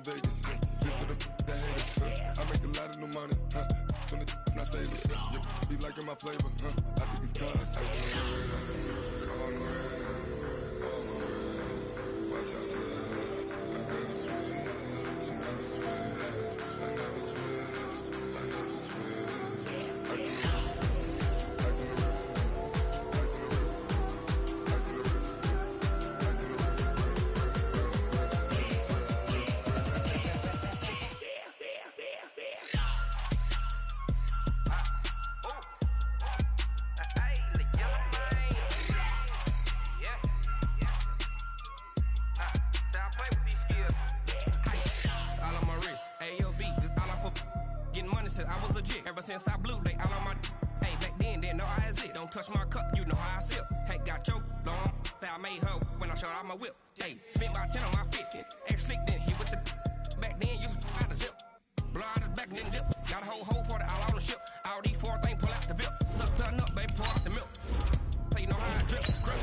Vegas. Just for the haters. I make a lot of new money. When it's not savers. You be liking my flavor. I think it's cause. On the rest. Watch out, I never switch. I never switch. I never switch. I never switch. I see the risk. I see the risk. I see the risk. I see the risk. I see the risk. I was legit ever since I blew they all on my hey back then didn't know I exist. Don't touch my cup, you know how I sip. Hey, got your long say I made her when I showed out my whip. Hey, spent my 10 on my 50. Ex slick then hit with the back then used to out the zip. Blow out his back and then dip. Got a whole party all on the ship. All these four things pull out the VIP. Suck to the nut, baby, pour out the milk. So you know how I drip. Grip.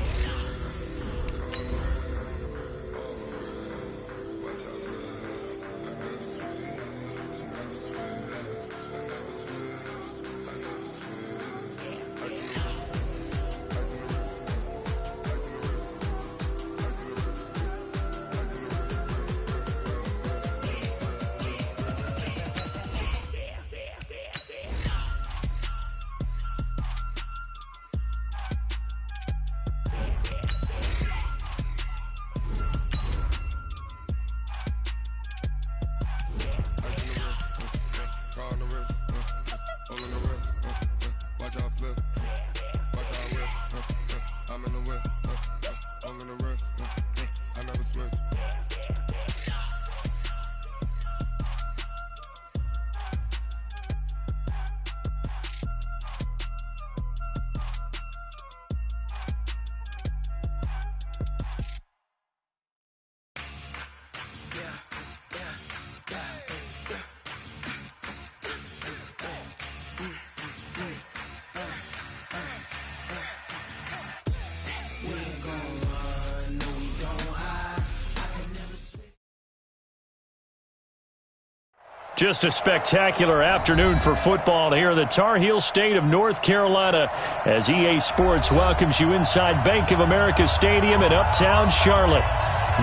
Just a spectacular afternoon for football here in the Tar Heel state of North Carolina as EA Sports welcomes you inside Bank of America Stadium in Uptown Charlotte.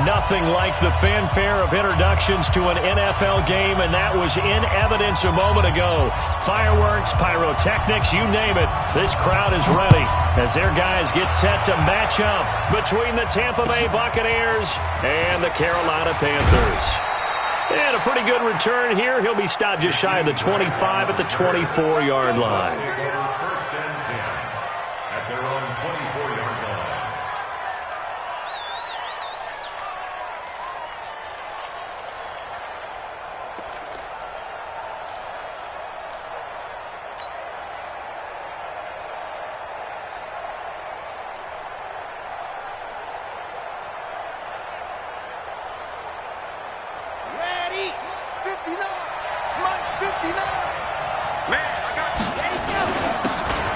Nothing like the fanfare of introductions to an NFL game, and that was in evidence a moment ago. Fireworks, pyrotechnics, you name it. This crowd is ready as their guys get set to match up between the Tampa Bay Buccaneers and the Carolina Panthers. And a pretty good return here. He'll be stopped just shy of the 25 at the 24-yard line. First and 10 at their own 24-yard line.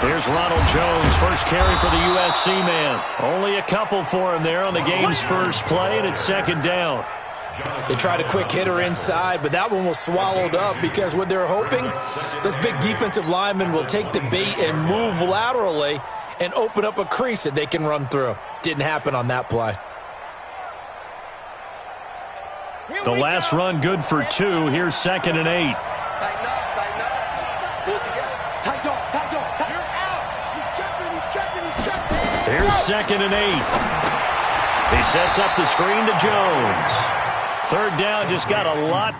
Here's Ronald Jones, first carry for the USC man. Only a couple for him there on the game's first play, and it's second down. They tried a quick hitter inside, but that one was swallowed up because what they're hoping, this big defensive lineman will take the bait and move laterally and open up a crease that they can run through. Didn't happen on that play. The last run good for 2. Here's 2nd and 8. Tighten up. Pull it together. Tight dog. You're out. He's checking. Here's 2nd and 8. He sets up the screen to Jones. Third down, just got a lot.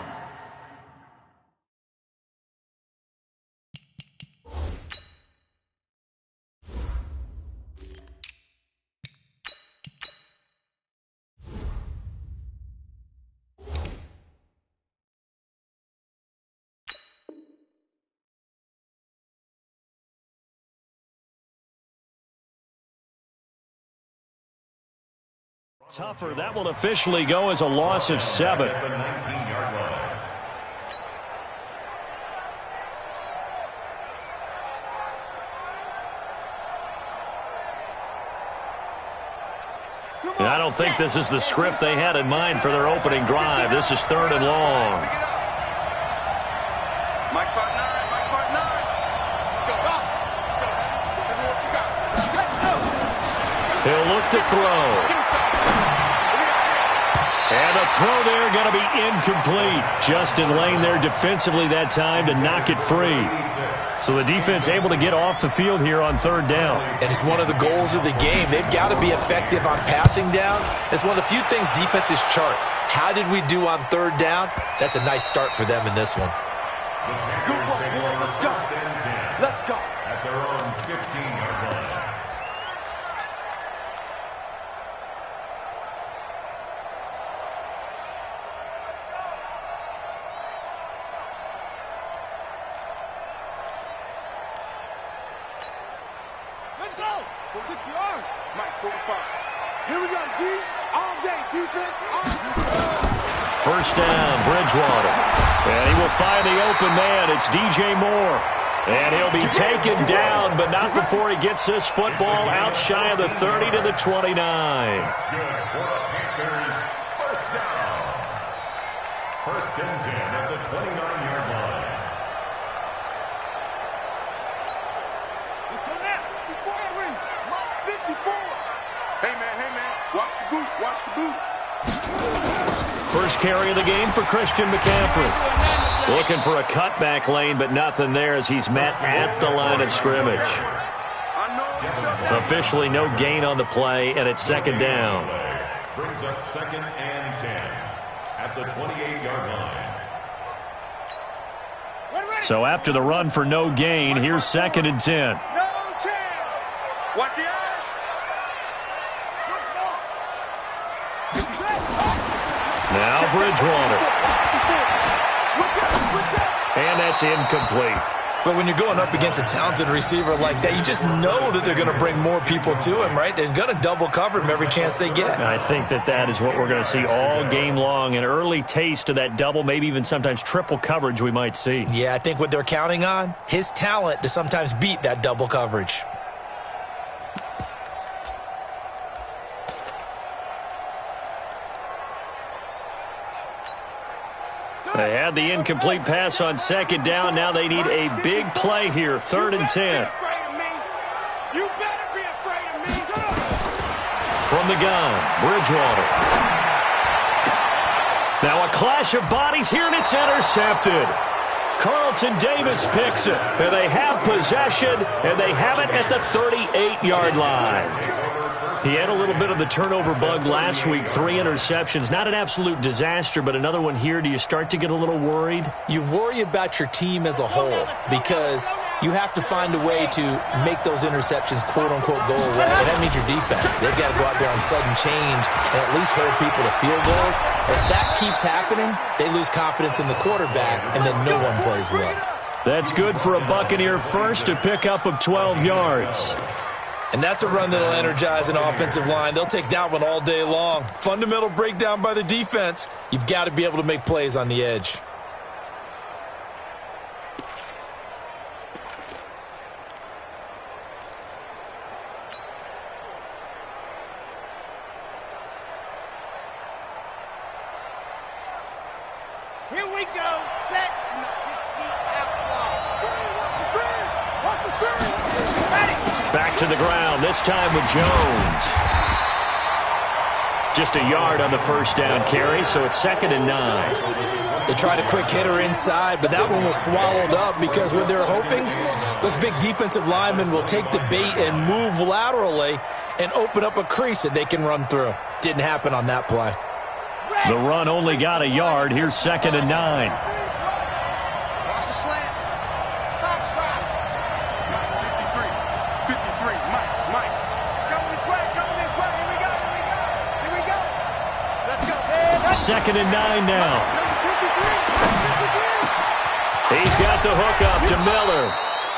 Tougher. That will officially go as a loss of 7. And I don't think this is the script they had in mind for their opening drive. This is 3rd and long. Mike part 9. Mike part 9. Let's go. Let's go. Let me what you got. He'll look to throw. And the throw there going to be incomplete. Justin Lane there defensively that time to knock it free. So the defense able to get off the field here on 3rd down. And it's one of the goals of the game. They've got to be effective on passing downs. It's one of the few things defenses chart. How did we do on 3rd down? That's a nice start for them in this one. Good work, boy. Let's go. Let's go. At their own 15-yard line. Let's go. 6 yards. Mike 45. Here we go, D. All day defense. First down, Bridgewater. And he will find the open man. It's DJ Moore. And he'll be taken down, but not before he gets this football out shy of the 30 to the 29. That's good for the Panthers. First down. 1st and 10 at the 29-yard line. Let's go now. 54 ring. Mike 54. Hey, man. Watch the boot. Watch the boot. First carry of the game for Christian McCaffrey. Looking for a cutback lane, but nothing there as he's met at the line of scrimmage. Officially no gain on the play, and it's 2nd down. Brings up 2nd and 10 at the 28-yard line. So after the run for no gain, here's 2nd and 10. No chance. Watch the eye. Now Bridgewater. And that's incomplete. But when you're going up against a talented receiver like that, you just know that they're going to bring more people to him, right? They're going to double cover him every chance they get. I think that is what we're going to see all game long. An early taste of that double, maybe even sometimes triple coverage we might see. Yeah, I think what they're counting on, his talent to sometimes beat that double coverage. They had the incomplete pass on 2nd down. Now they need a big play here. 3rd and 10. You better be afraid of me. From the gun, Bridgewater. Now a clash of bodies here, and it's intercepted. Carlton Davis picks it. And they have possession, and they have it at the 38-yard line. He had a little bit of the turnover bug last week, 3 interceptions. Not an absolute disaster, but another one here. Do you start to get a little worried? You worry about your team as a whole because you have to find a way to make those interceptions, quote-unquote, go away. And that means your defense. They've got to go out there on sudden change and at least hold people to field goals. If that keeps happening, they lose confidence in the quarterback, and then no one plays well. That's good for a Buccaneer first, a pickup of 12 yards. And that's a run that'll energize an offensive line. They'll take that one all day long. Fundamental breakdown by the defense. You've got to be able to make plays on the edge. Here we go. Set in the 60 out block. Watch the screen. Ready. Back to the ground, this time with Jones. Just a yard on the first down carry, so it's 2nd and 9. They tried a quick hitter inside, but that one was swallowed up because what they're hoping, those big defensive linemen will take the bait and move laterally and open up a crease that they can run through. Didn't happen on that play. The run only got a yard. Here's 2nd and 9. Watch the slant. Box drop. 53. Mike. It's going this way. Here we go. Let's go. 2nd and 9 now. He's got the hook up to Miller.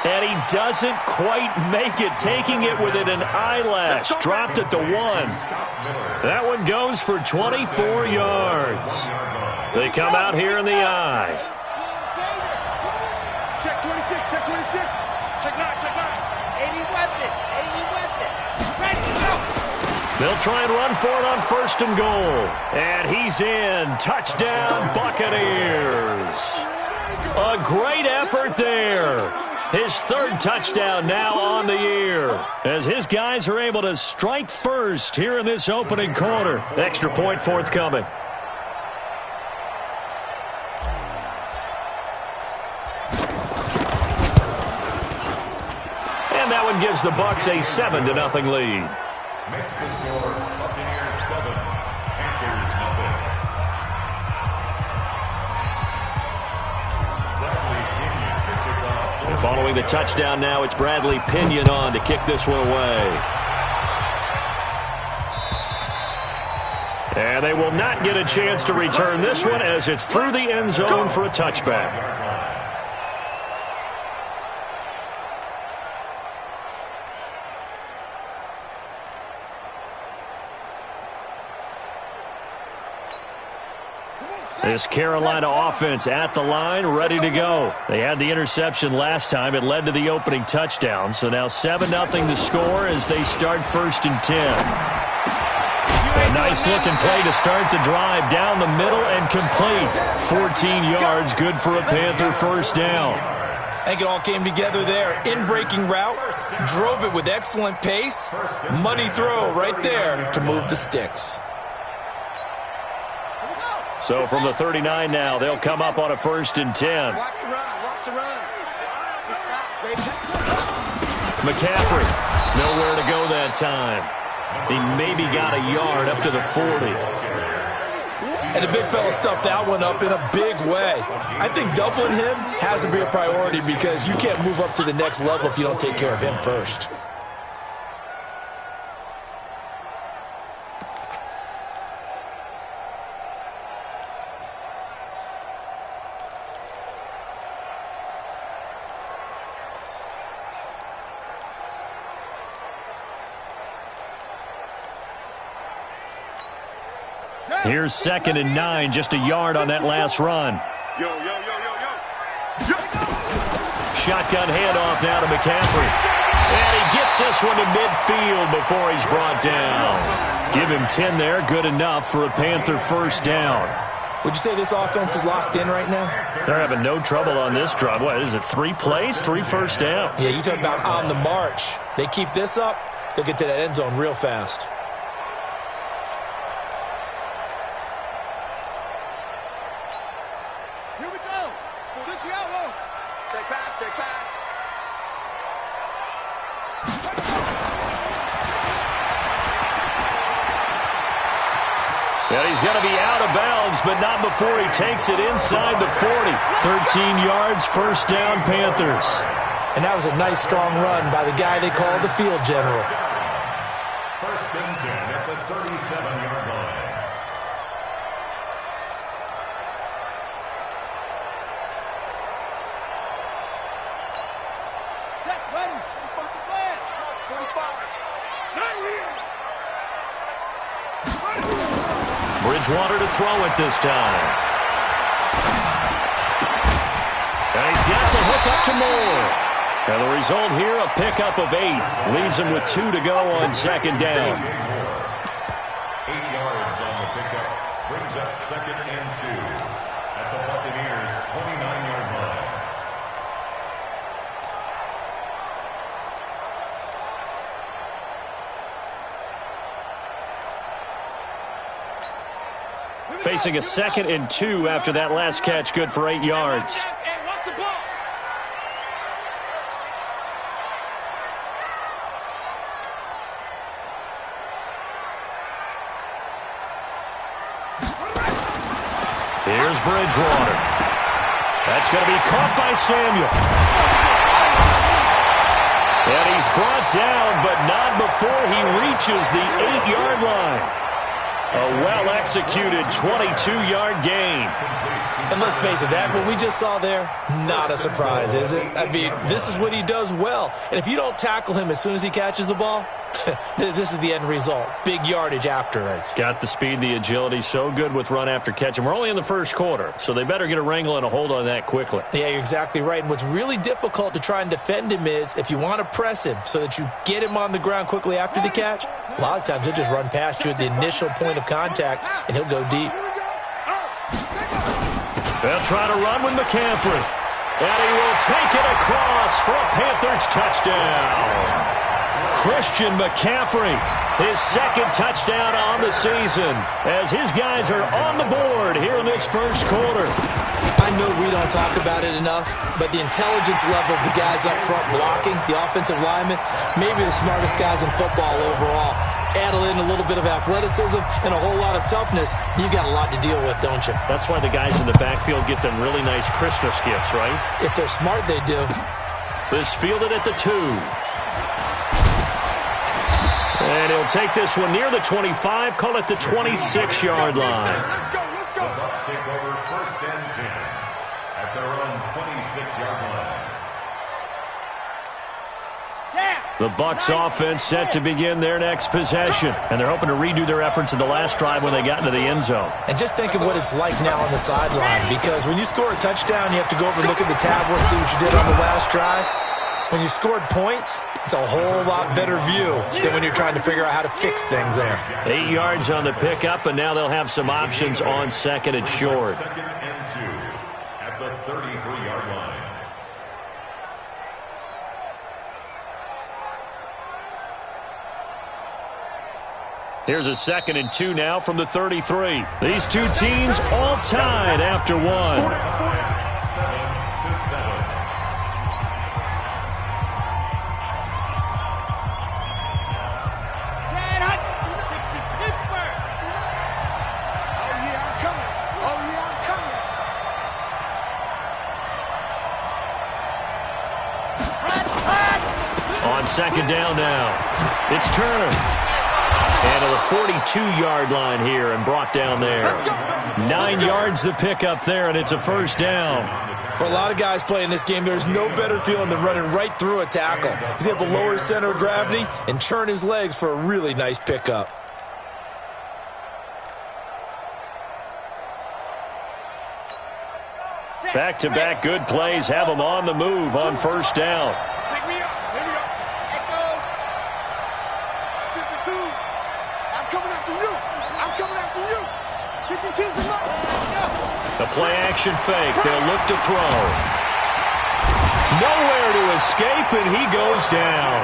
And he doesn't quite make it, taking it within an eyelash. Dropped at the 1. That one goes for 24 yards. They come out here in the eye. Check 26. Check 9. 80 weapon. Ready to go. They'll try and run for it on 1st and goal. And he's in. Touchdown, Buccaneers. A great effort there. His 3rd touchdown now on the year, as his guys are able to strike first here in this opening quarter. Extra point forthcoming. And that one gives the Bucs a 7-0 lead. Makes the score Buccaneers 7, Panthers 0. And following the touchdown now, it's Bradley Pinion on to kick this one away. And they will not get a chance to return this one as it's through the end zone for a touchback. This Carolina offense at the line, ready to go. They had the interception last time. It led to the opening touchdown. So now 7-0 to score as they start 1st and 10. A nice-looking play to start the drive down the middle and complete. 14 yards, good for a Panther 1st down. I think it all came together there. In-breaking route, drove it with excellent pace. Money throw right there to move the sticks. So from the 39 now, they'll come up on a 1st and 10. Watch the run. Watch the run. McCaffrey, nowhere to go that time. He maybe got a yard up to the 40. And the big fella stuffed that one up in a big way. I think doubling him has to be a priority because you can't move up to the next level if you don't take care of him first. Here's 2nd and 9, just a yard on that last run. Yo. Shotgun handoff now to McCaffrey. And he gets this one to midfield before he's brought down. Give him 10 there, good enough for a Panther 1st down. Would you say this offense is locked in right now? They're having no trouble on this drive. What is it, 3 plays, 3 first downs? Yeah, you talk about on the march. They keep this up, they'll get to that end zone real fast. And he's going to be out of bounds, but not before he takes it inside the 40. 13 yards, 1st down, Panthers. And that was a nice, strong run by the guy they call the field general. 1st and 10 at the 37-yard line. Set, ready. 45. Bridgewater to throw it this time. And he's got the hook up to Moore. And the result here, a pickup of 8. Leaves him with 2 to go on 2nd down. 8 yards on the pickup. Brings up 2nd and 2 at the Buccaneers' 29-yard line. Facing a 2nd and 2 after that last catch, good for 8 yards. Here's Bridgewater. That's going to be caught by Samuel. And he's brought down, but not before he reaches the 8-yard line. A well-executed 22-yard gain. And let's face it, that what we just saw there, not a surprise, is it? I mean, this is what he does well. And if you don't tackle him as soon as he catches the ball, this is the end result. Big yardage afterwards. Got the speed, the agility, so good with run after catch. And we're only in the first quarter, so they better get a wrangle and a hold on that quickly. Yeah, you're exactly right. And what's really difficult to try and defend him is if you want to press him so that you get him on the ground quickly after the catch, a lot of times he'll just run past you at the initial point of contact, and he'll go deep. They'll try to run with McCaffrey. And he will take it across for a Panthers touchdown. Christian McCaffrey, his second touchdown on the season, as his guys are on the board here in this first quarter. I know we don't talk about it enough, but the intelligence level of the guys up front blocking, the offensive linemen, maybe the smartest guys in football overall. Add in a little bit of athleticism and a whole lot of toughness, you've got a lot to deal with, don't you? That's why the guys in the backfield get them really nice Christmas gifts, right? If they're smart, they do. This fielded at the 2. And he'll take this one near the 25, call it the 26-yard line. Let's go, let's go. The Bucs take over 1st and 10 at their own 26-yard line. The Bucs offense set to begin their next possession. And they're hoping to redo their efforts in the last drive when they got into the end zone. And just think of what it's like now on the sideline, because when you score a touchdown, you have to go over and look at the tablet and see what you did on the last drive. When you scored points, it's a whole lot better view than when you're trying to figure out how to fix things there. 8 yards on the pickup, and now they'll have some options on second and short. 2nd and 2 at the 33-yard line. Here's a 2nd and 2 now from the 33. These two teams all tied after one. 7-7. On second down now, it's Turner. And to the 42-yard line here and brought down there. 9 yards to pick up there, and it's a first down. For a lot of guys playing this game, there's no better feeling than running right through a tackle. He's able to lower his center of gravity and churn his legs for a really nice pickup. Back-to-back good plays have them on the move on first down. The play-action fake. They'll look to throw. Nowhere to escape, and he goes down.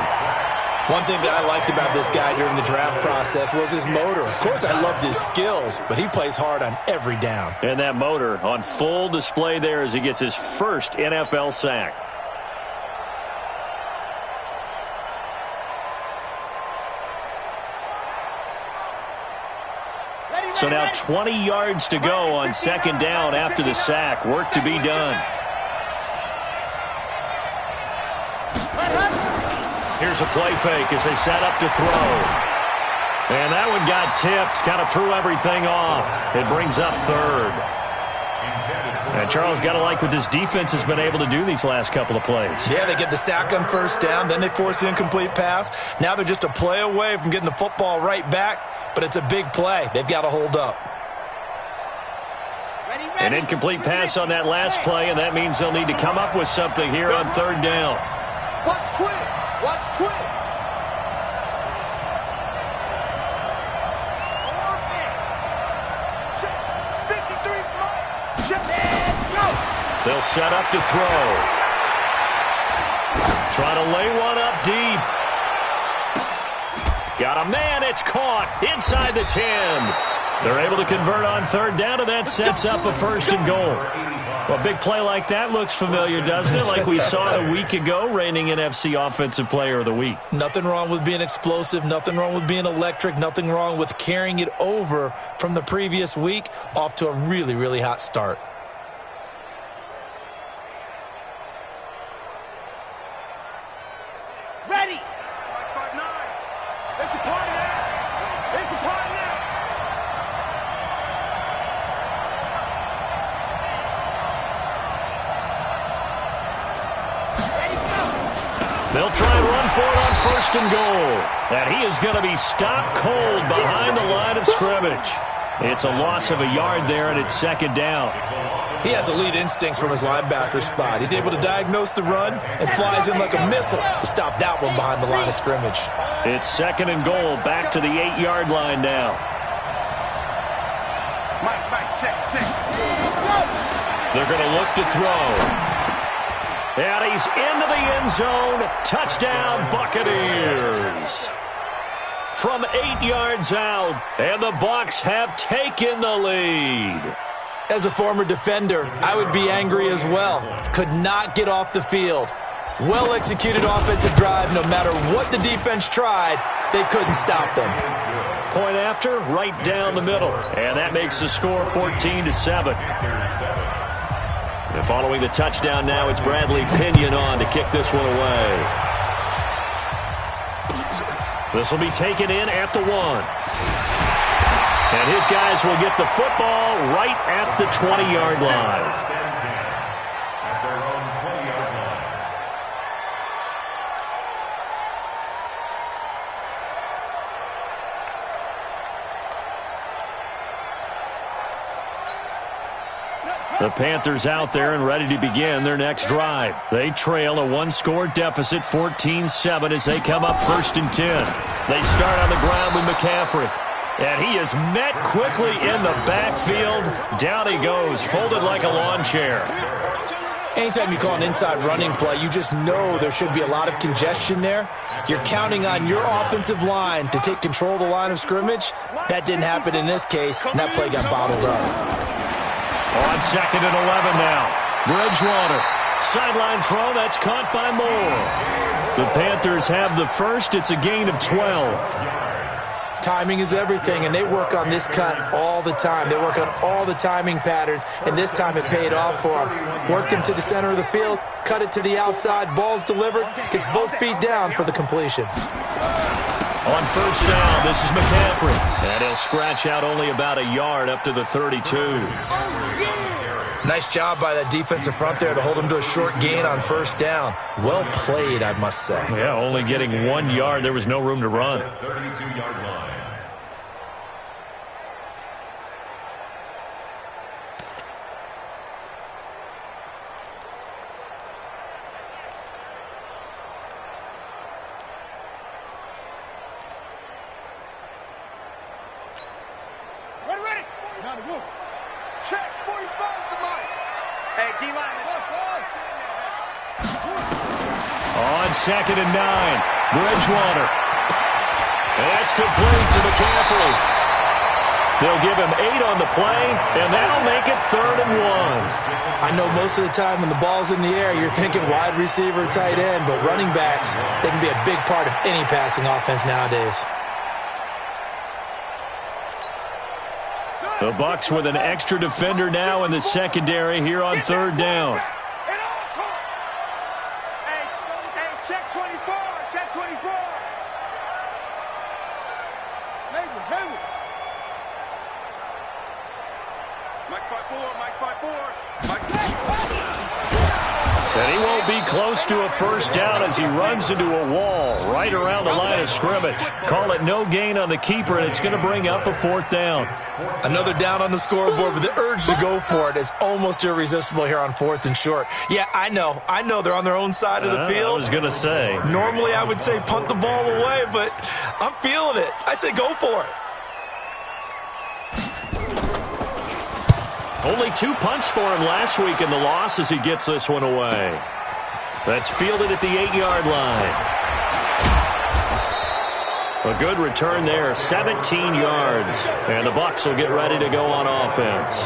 One thing that I liked about this guy during the draft process was his motor. Of course, I loved his skills, but he plays hard on every down. And that motor on full display there as he gets his first NFL sack. So now 20 yards to go on second down after the sack. Work to be done. Here's a play fake as they set up to throw. And that one got tipped, kind of threw everything off. It brings up third. And Charles, got to like what this defense has been able to do these last couple of plays. Yeah, they get the sack on first down, then they force the incomplete pass. Now they're just a play away from getting the football right back, but it's a big play. They've got to hold up. An incomplete pass on that last play, and that means they'll need to come up with something here on third down. Watch twins. Watch twins. They'll set up to throw. Trying to lay one up deep. Got a man, it's caught inside the 10. They're able to convert on third down, and that sets up a first and goal. Well, a big play like that looks familiar, doesn't it? Like we saw a week ago, reigning NFC Offensive Player of the Week. Nothing wrong with being explosive, nothing wrong with being electric, nothing wrong with carrying it over from the previous week off to a really, really hot start. Ready. There's a party now. There's a party now. They'll try and run for it on 1st and goal. And he is going to be stopped cold behind the line of scrimmage. It's a loss of a yard there, and it's 2nd down. He has elite instincts from his linebacker spot. He's able to diagnose the run and flies in like a missile to stop that one behind the line of scrimmage. It's 2nd and goal, back to the 8-yard line now. Mike, check. They're going to look to throw. And he's into the end zone. Touchdown, Buccaneers. From 8 yards out, and the Bucs have taken the lead. As a former defender, I would be angry as well. Could not get off the field. Well-executed offensive drive. No matter what the defense tried, they couldn't stop them. Point after, right down the middle. And that makes the score 14-7. And following the touchdown now, it's Bradley Pinion on to kick this one away. This will be taken in at the 1. And his guys will get the football right at the 20-yard line. At their own 20-yard line. The Panthers out there and ready to begin their next drive. They trail a 1-score deficit, 14-7, as they come up 1st and 10. They start on the ground with McCaffrey. And he is met quickly in the backfield. Down he goes, folded like a lawn chair. Anytime you call an inside running play, you just know there should be a lot of congestion there. You're counting on your offensive line to take control of the line of scrimmage. That didn't happen in this case, and that play got bottled up. On 2nd and 11 now. Bridgewater. Sideline throw, that's caught by Moore. The Panthers have the first. It's a gain of 12. Timing is everything, and they work on this cut all the time. They work on all the timing patterns, and this time it paid off for them. Worked him to the center of the field, cut it to the outside, ball's delivered, gets both feet down for the completion. On 1st down, this is McCaffrey. And he'll scratch out only about a yard up to the 32. Nice job by that defensive front there to hold him to a short gain on 1st down. Well played, I must say. Yeah, only getting 1 yard. There was no room to run. 32-yard line. Ready. Now the room. Check 45 to Mike. Hey, D-line. On 2nd and 9, Bridgewater. And that's complete to McCaffrey. They'll give him 8 on the play, and that'll make it 3rd and 1. I know most of the time when the ball's in the air, you're thinking wide receiver, tight end, but running backs, they can be a big part of any passing offense nowadays. The Bucs with an extra defender now in the secondary here on 3rd down. Hey, check 24. Check 24. Hayward. Mike 5-4. And he won't be close to a 1st down as he runs into a wall right around the line of scrimmage. Call it no gain on the keeper, and it's going to bring up a 4th down. Another down on the scoreboard, but the urge to go for it is almost irresistible here on 4th and short. Yeah, I know they're on their own side of the field. I was going to say. Normally I would say punt the ball away, but I'm feeling it. I say go for it. Only 2 punts for him last week in the loss as he gets this one away. That's fielded at the 8-yard line. A good return there, 17 yards. And the Bucs will get ready to go on offense.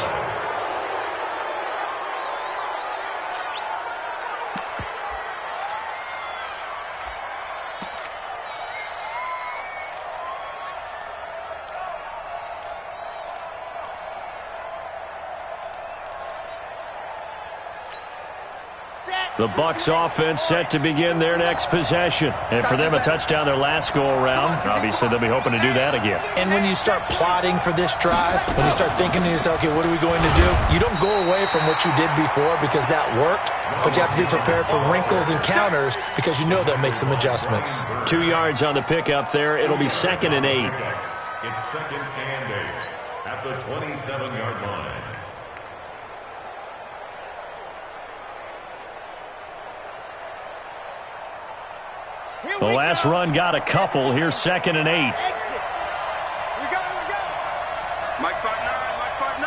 The Bucs offense set to begin their next possession. And for them, a touchdown their last go-around. Obviously, they'll be hoping to do that again. And when you start plotting for this drive, when you start thinking to yourself, okay, what are we going to do? You don't go away from what you did before because that worked, but you have to be prepared for wrinkles and counters because you know they'll make some adjustments. 2 yards on the pickup there. It'll be 2nd and 8. It's 2nd and 8 at the 27-yard line. The last run got a couple. Here's 2nd and 8. We go. Mike 5'9", Mike 5'9".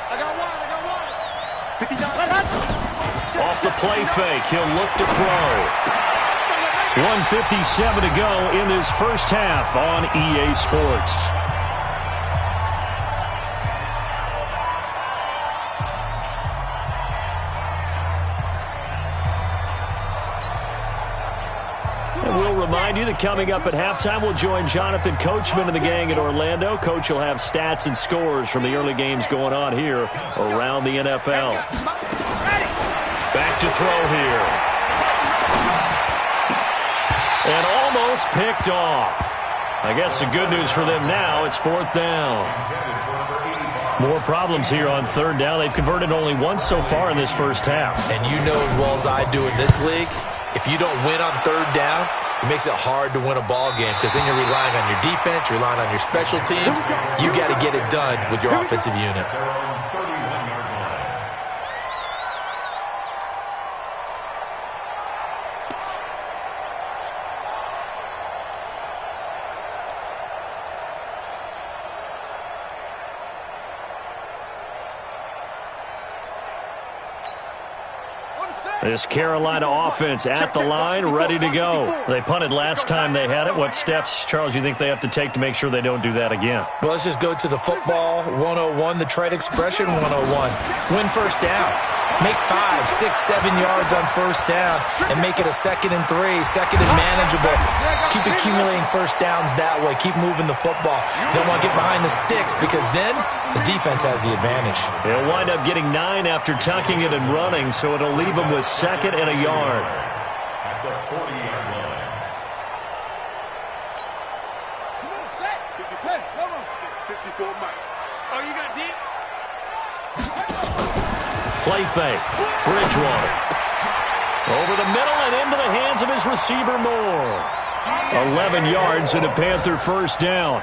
I got one. 59. Off the play fake, he'll look to throw. 1:57 to go in this first half on EA Sports. Remind you that coming up at halftime, we'll join Jonathan Coachman and the gang in Orlando. Coach will have stats and scores from the early games going on here around the NFL. Back to throw here. And almost picked off. I guess the good news for them now, it's 4th down. More problems here on 3rd down. They've converted only once so far in this first half. And you know as well as I do in this league, if you don't win on 3rd down, it makes it hard to win a ball game because then you're relying on your defense, you're relying on your special teams. You got to get it done with your offensive unit. This Carolina offense at the line, ready to go. They punted last time they had it. What steps, Charles, you think they have to take to make sure they don't do that again? Well, let's just go to the football 101, the trade expression 101. Win first down. Make 5, 6, 7 yards on first down and make it a 2nd and 3, 2nd and manageable. Keep accumulating first downs that way. Keep moving the football. You don't want to get behind the sticks because then the defense has the advantage. They'll wind up getting 9 after tucking it and running, so it'll leave them with 2nd and a yard. At the 40-yard line. Come on, set. 54 Mike. Oh, you got deep? Play fake. Bridgewater. Over the middle and into the hands of his receiver Moore. 11 yards and a Panther first down.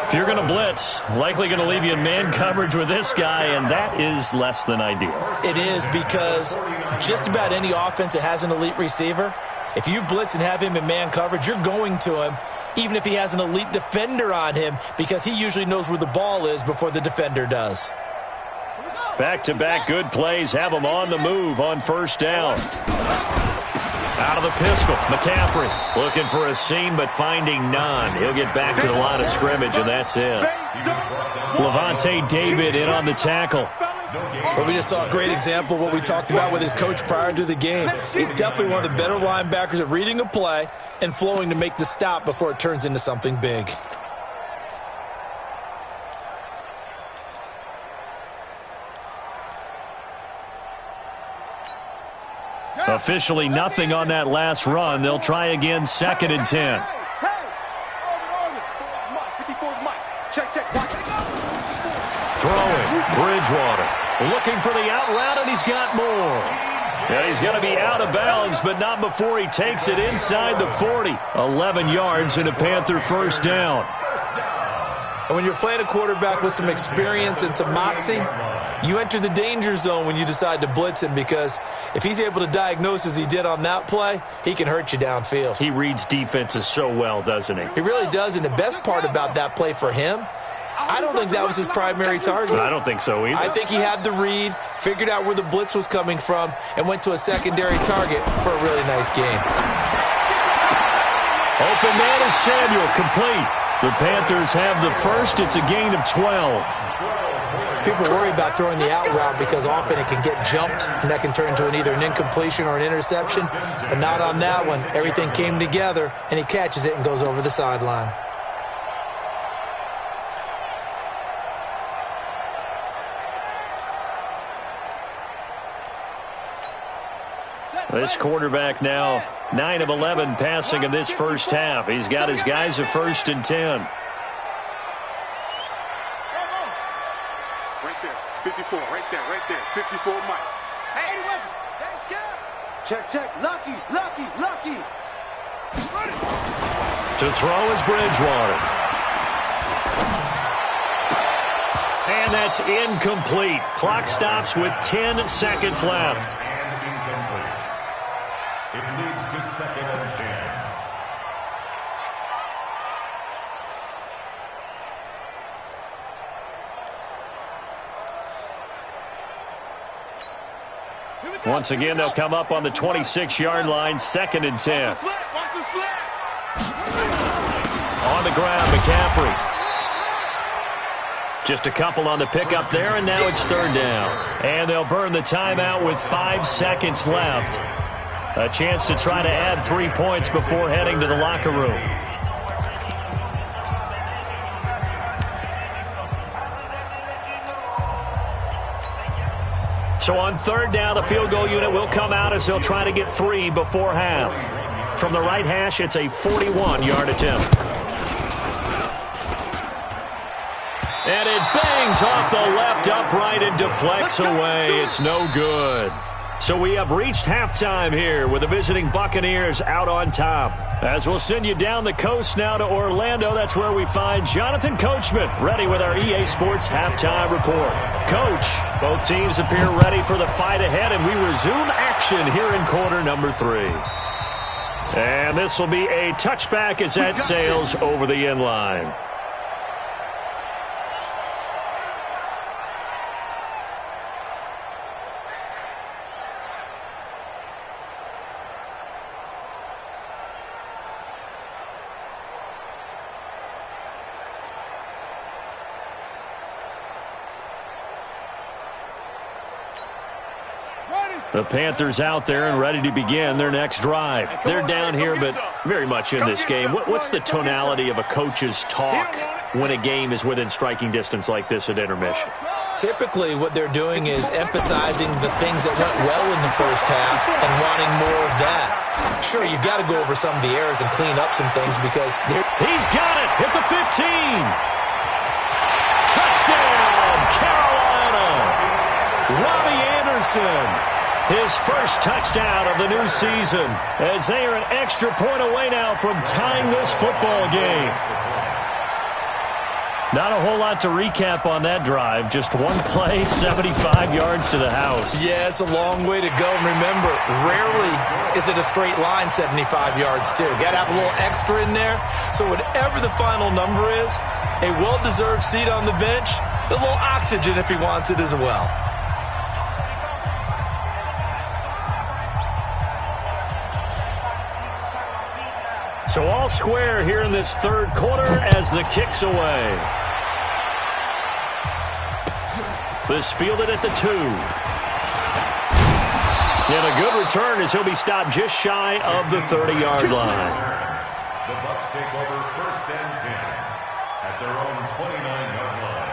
If you're going to blitz, likely going to leave you in man coverage with this guy, and that is less than ideal. It is because just about any offense that has an elite receiver, if you blitz and have him in man coverage, you're going to him, even if he has an elite defender on him, because he usually knows where the ball is before the defender does. Back-to-back good plays have them on the move on first down. Out of the pistol, McCaffrey looking for a seam but finding none. He'll get back to the line of scrimmage, and that's it. Levante David in on the tackle. But we just saw a great example of what we talked about with his coach prior to the game. He's definitely one of the better linebackers at reading a play and flowing to make the stop before it turns into something big. Officially nothing on that last run. They'll try again, 2nd and 10. Throwing, Bridgewater. Looking for the out route, and he's got more. Yeah, he's going to be out of bounds, but not before he takes it inside the 40. 11 yards and a Panther first down. And when you're playing a quarterback with some experience and some moxie, you enter the danger zone when you decide to blitz him, because if he's able to diagnose as he did on that play, he can hurt you downfield. He reads defenses so well, doesn't he? He really does, and the best part about that play for him, I don't think that was his primary target. I don't think so either. I think he had the read, figured out where the blitz was coming from, and went to a secondary target for a really nice game. Open man is Samuel, complete. The Panthers have the first. It's a gain of 12. People worry about throwing the out route because often it can get jumped, and that can turn into either an incompletion or an interception. But not on that one. Everything came together, and he catches it and goes over the sideline. This quarterback now 9 of 11 passing in this first half. He's got his guys a 1st and 10. Right there, 54, right there, 54 Mike. Hey, let's go. Check, lucky. To throw is Bridgewater. And that's incomplete. Clock stops with 10 seconds left. And incomplete. It leads to 2nd and 10. Once again, they'll come up on the 26-yard line, 2nd and 10. Watch the slap. On the ground, McCaffrey. Just a couple on the pickup there, and now it's 3rd down. And they'll burn the timeout with 5 seconds left. A chance to try to add 3 points before heading to the locker room. So on 3rd down, the field goal unit will come out as they'll try to get 3 before half. From the right hash, it's a 41-yard attempt. And it bangs off the left upright and deflects away. It's no good. So we have reached halftime here with the visiting Buccaneers out on top. As we'll send you down the coast now to Orlando, that's where we find Jonathan Coachman ready with our EA Sports halftime report. Coach, both teams appear ready for the fight ahead, and we resume action here in quarter number 3. And this will be a touchback as that sails over the end line. The Panthers out there and ready to begin their next drive. They're down here, but very much in this game. What's the tonality of a coach's talk when a game is within striking distance like this at intermission? Typically, what they're doing is emphasizing the things that went well in the first half and wanting more of that. Sure, you've got to go over some of the errors and clean up some things because they're... He's got it! Hit the 15! Touchdown, Carolina! Robbie Anderson. His first touchdown of the new season as they are an extra point away now from tying this football game. Not a whole lot to recap on that drive. Just one play, 75 yards to the house. Yeah, it's a long way to go. And remember, rarely is it a straight line 75 yards, too. Got to have a little extra in there. So whatever the final number is, a well-deserved seat on the bench, a little oxygen if he wants it as well. So all square here in this third quarter as the kick's away. This fielded at the 2. And a good return as he'll be stopped just shy of the 30-yard line. The Bucs take over 1st and 10 at their own 29-yard line.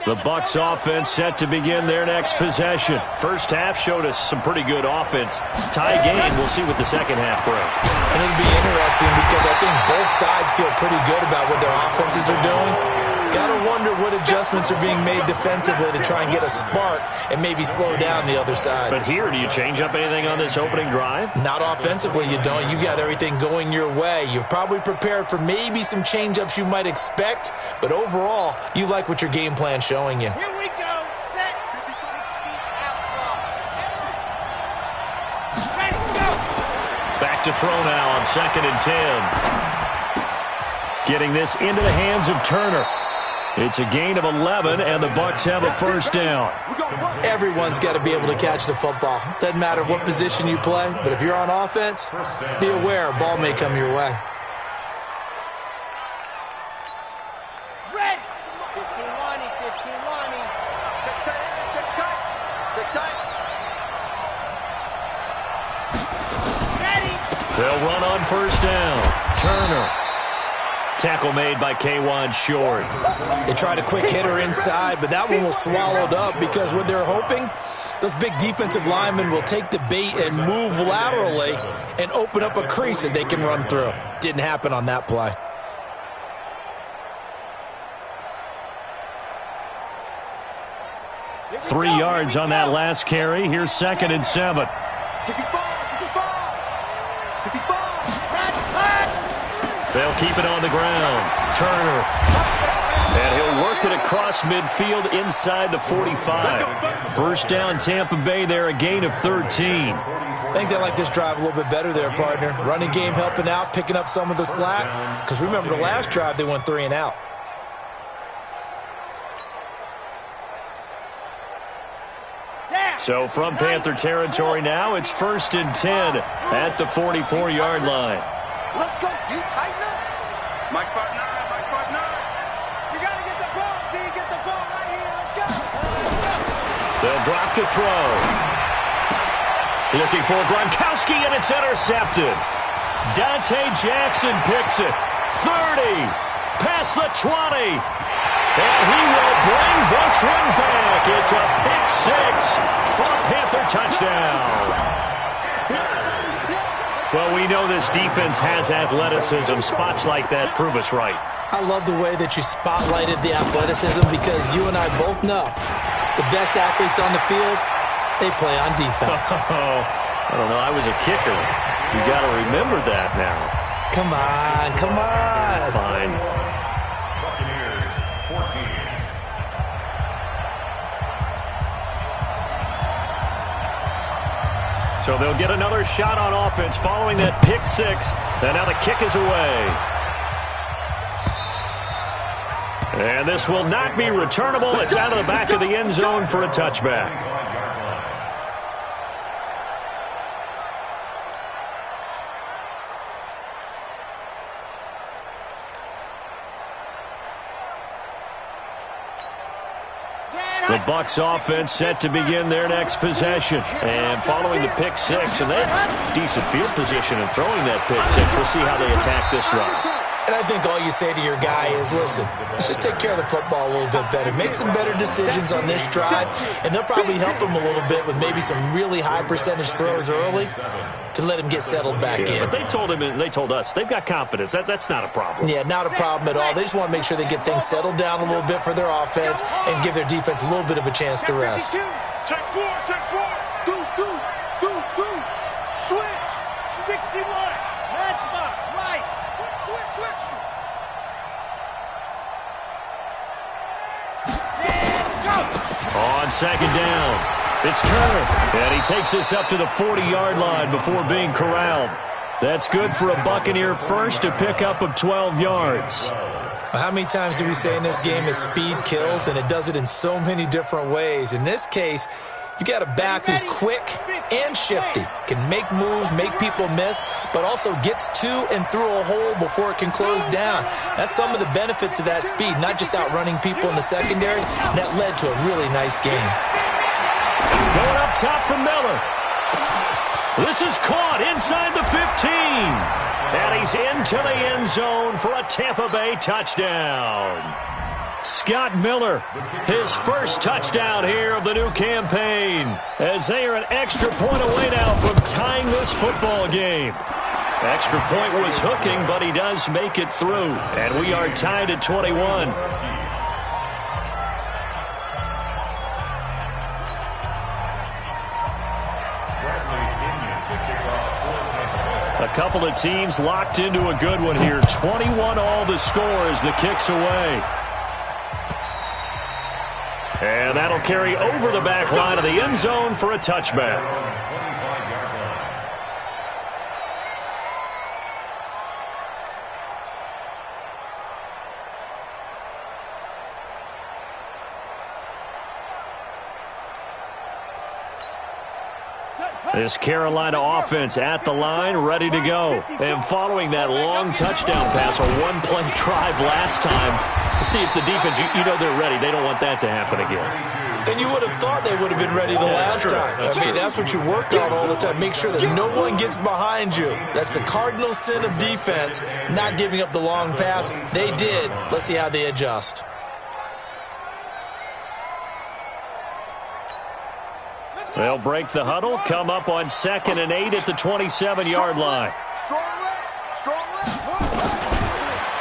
The Bucs offense set to begin their next possession. First half showed us some pretty good offense. Tie game, we'll see what the second half brings. And it'll be interesting because I think both sides feel pretty good about what their offenses are doing. Got to wonder what adjustments are being made defensively to try and get a spark and maybe slow down the other side. But here, do you change up anything on this opening drive? Not offensively, you don't. You got everything going your way. You've probably prepared for maybe some change-ups you might expect, but overall, you like what your game plan's showing you. Here we go. Set. 6 feet out ball. Ready, go. Back to throw now on 2nd and 10. Getting this into the hands of Turner. It's a gain of 11, and the Bucs have a first down. Everyone's got to be able to catch the football. Doesn't matter what position you play, but if you're on offense, be aware a ball may come your way. Red. 15 Lonnie, 15 Lonnie. Ready. They'll run on first down. Turner. Tackle made by K'Wan Short. They tried a quick hitter inside, but that one was swallowed up because what they're hoping, those big defensive linemen will take the bait and move laterally and open up a crease that they can run through. Didn't happen on that play. Three yards on that last carry. Here's 2nd and 7. They'll keep it on the ground. Turner. And he'll work it across midfield inside the 45. First down, Tampa Bay there, a gain of 13. I think they like this drive a little bit better there, partner. Running game helping out, picking up some of the slack. Because remember, the last drive they went 3 and out. So from Panther territory now, it's 1st and 10 at the 44-yard line. Let's go, D. Tighten up. Mike 5'9", Mike 5'9". You got to get the ball, D. Get the ball right here. Let's go. They'll drop to throw. Looking for Gronkowski, and it's intercepted. Dante Jackson picks it. 30. Past the 20. And he will bring this one back. It's a pick 6 for a Panther touchdown. Well, we know this defense has athleticism. Spots like that prove us right. I love the way that you spotlighted the athleticism because you and I both know the best athletes on the field, they play on defense. I don't know. I was a kicker. You got to remember that now. Come on, come on. Fine. Buccaneers, 14. So they'll get another shot on offense following that pick 6. And now the kick is away. And this will not be returnable. It's out of the back of the end zone for a touchback. The Bucs offense set to begin their next possession. And following the pick 6, and they have decent field position in throwing that pick 6. We'll see how they attack this run. And I think all you say to your guy is, listen, let's just take care of the football a little bit better. Make some better decisions on this drive, and they'll probably help him a little bit with maybe some really high percentage throws early to let him get settled back in. But they told him, and they told us, they've got confidence. That's not a problem. Yeah, not a problem at all. They just want to make sure they get things settled down a little bit for their offense and give their defense a little bit of a chance to rest. Check 4, check 4. Deuce. Switch. 61. Matchbox. Light. Switch. On 2nd down, it's Turner, and he takes this up to the 40-yard line before being corralled. That's good for a Buccaneer first, a pickup of 12 yards. How many times do we say in this game that speed kills, and it does it in so many different ways? In this case, you got a back who's quick and shifty, can make moves, make people miss, but also gets to and through a hole before it can close down. That's some of the benefits of that speed, not just outrunning people in the secondary. That led to a really nice game. Going up top for Miller. This is caught inside the 15. And he's into the end zone for a Tampa Bay touchdown. Scott Miller, his first touchdown here of the new campaign, as they are an extra point away now from tying this football game. Extra point was hooking, but he does make it through, and we are tied at 21. A couple of teams locked into a good one here. 21 all the score as the kick's away. And that'll carry over the back line of the end zone for a touchback. This Carolina offense at the line, ready to go. And following that long touchdown pass, a one-play drive last time, see if the defense, you know they're ready. They don't want that to happen again. And you would have thought they would have been ready the last time. That's what you work on all the time. Make sure that no one gets behind you. That's the cardinal sin of defense, not giving up the long pass. They did. Let's see how they adjust. They'll break the huddle, come up on 2nd and 8 at the 27-yard line.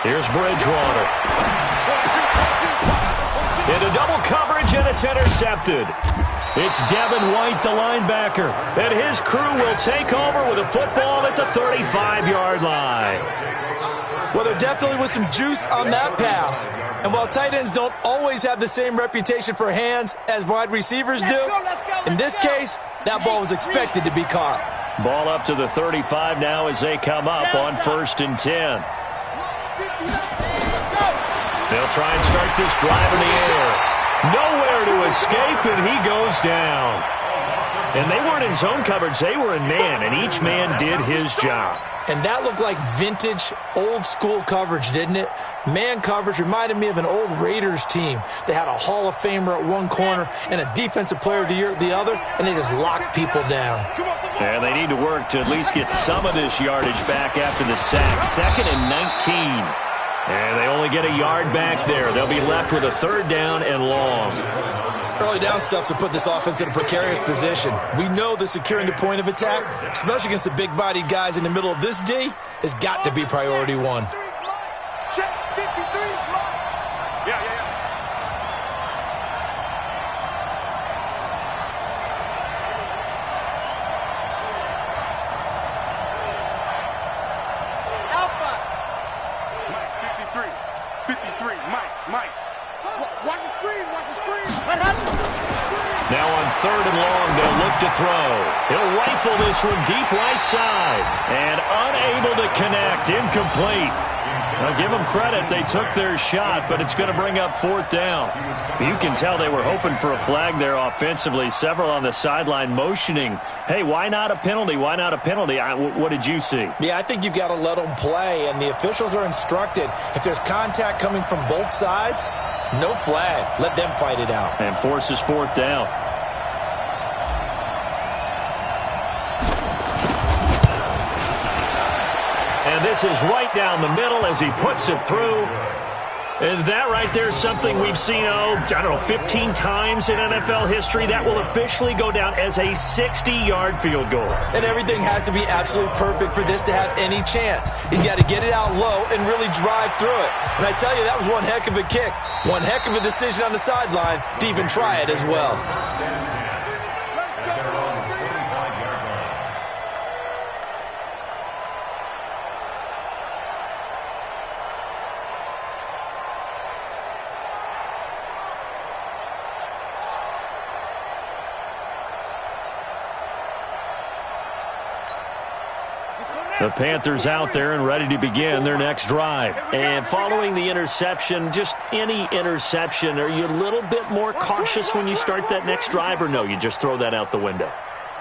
Here's Bridgewater. Into double coverage, and it's intercepted. It's Devin White, the linebacker, and his crew will take over with a football at the 35-yard line. Well, there definitely was some juice on that pass. And while tight ends don't always have the same reputation for hands as wide receivers do, in this case, that ball was expected to be caught. Ball up to the 35 now as they come up on 1st and 10. They'll try and start this drive in the air. Nowhere to escape, and he goes down. And they weren't in zone coverage. They were in man, and each man did his job. And that looked like vintage, old-school coverage, didn't it? Man coverage reminded me of an old Raiders team. They had a Hall of Famer at one corner and a Defensive Player of the Year at the other, and they just locked people down. And they need to work to at least get some of this yardage back after the sack. 2nd and 19. And they only get a yard back there. They'll be left with a 3rd down and long. Early down stuff to put this offense in a precarious position. We know that securing the point of attack, especially against the big-bodied guys in the middle of this D, has got to be priority one. Now on 3rd and long, they'll look to throw. He'll rifle this one deep right side. And unable to connect. Incomplete. Now give them credit. They took their shot, but it's going to bring up 4th down. You can tell they were hoping for a flag there offensively. Several on the sideline motioning, hey, why not a penalty? Why not a penalty? What did you see? Yeah, I think you've got to let them play, and the officials are instructed. If there's contact coming from both sides, no flag. Let them fight it out. And forces 4th down. And this is right down the middle as he puts it through. And that right there is something we've seen, 15 times in NFL history. That will officially go down as a 60-yard field goal. And everything has to be absolutely perfect for this to have any chance. He's got to get it out low and really drive through it. And I tell you, that was one heck of a kick. One heck of a decision on the sideline to even try it as well. The Panthers out there and ready to begin their next drive. And following the interception, just any interception, are you a little bit more cautious when you start that next drive, or no, you just throw that out the window?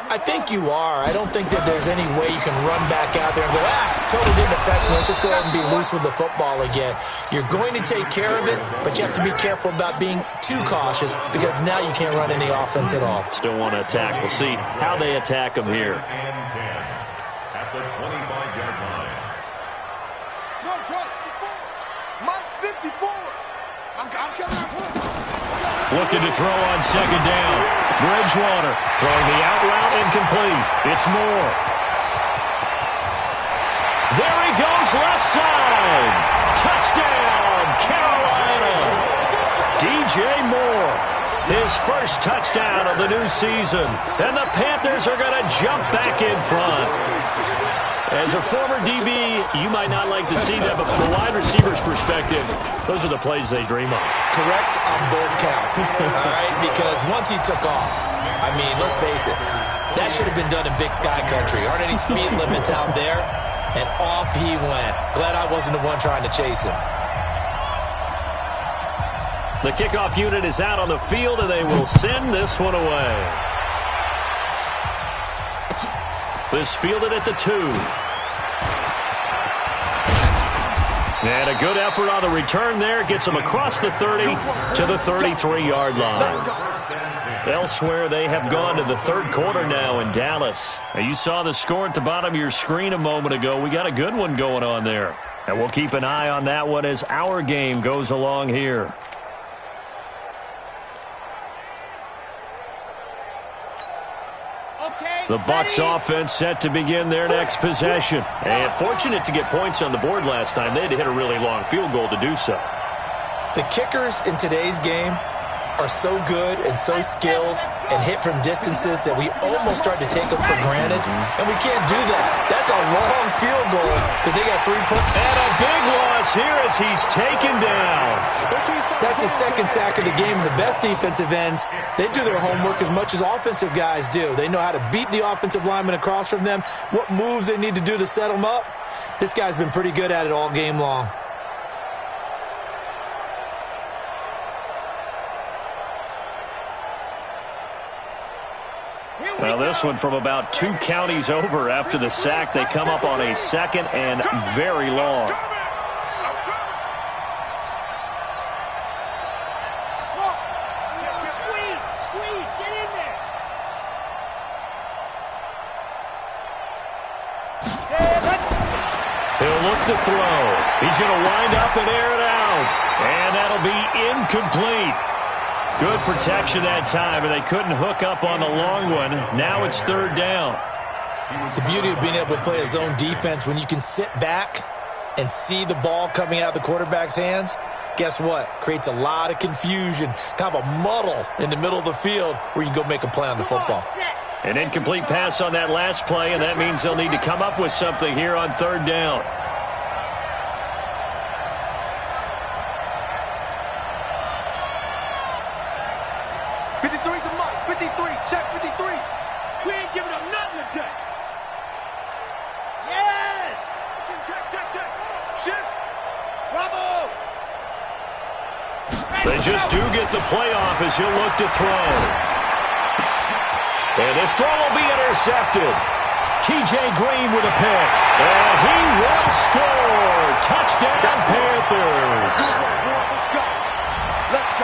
I think you are. I don't think that there's any way you can run back out there and go, totally didn't affect me. Let's just go ahead and be loose with the football again. You're going to take care of it, but you have to be careful about being too cautious because now you can't run any offense at all. Still want to attack. We'll see how they attack them here. At the 25-yard line. Mike 54. I'm coming out. Looking to throw on 2nd down. Bridgewater throwing the out route incomplete. It's Moore. There he goes, left side. Touchdown, Carolina. DJ Moore. His first touchdown of the new season. And the Panthers are going to jump back in front. As a former DB, you might not like to see that, but from a wide receiver's perspective, those are the plays they dream of. Correct on both counts, all right? Because once he took off, I mean, let's face it, that should have been done in Big Sky Country. Aren't any speed limits out there? And off he went. Glad I wasn't the one trying to chase him. The kickoff unit is out on the field, and they will send this one away. This fielded at the 2. And a good effort on the return there. Gets them across the 30 to the 33-yard line. Elsewhere, they have gone to the third quarter now in Dallas. Now, you saw the score at the bottom of your screen a moment ago. We got a good one going on there. And we'll keep an eye on that one as our game goes along here. The Bucs offense set to begin their next possession. And fortunate to get points on the board last time. They had to hit a really long field goal to do so. The kickers in today's game are so good and so skilled and hit from distances that we almost start to take them for granted. And we can't do that. That's a long field goal that they got 3 points. And a big loss here as he's taken down. That's the second sack of the game. The best defensive ends, they do their homework as much as offensive guys do. They know how to beat the offensive lineman across from them, what moves they need to do to set them up. This guy's been pretty good at it all game long. Well, this one from about 2 counties over after the sack. They come up on a second and very long. Squeeze, get in there. He'll look to throw. He's going to wind up and air it out. And that'll be incomplete. Good protection that time, and they couldn't hook up on the long one. Now it's third down. The beauty of being able to play a zone defense when you can sit back and see the ball coming out of the quarterback's hands, guess what? Creates a lot of confusion, kind of a muddle in the middle of the field where you can go make a play on the football. An incomplete pass on that last play, and that means they'll need to come up with something here on third down. They just do get the playoff as he'll look to throw. And this throw will be intercepted. T.J. Green with a pick. And he will score. Touchdown, Panthers.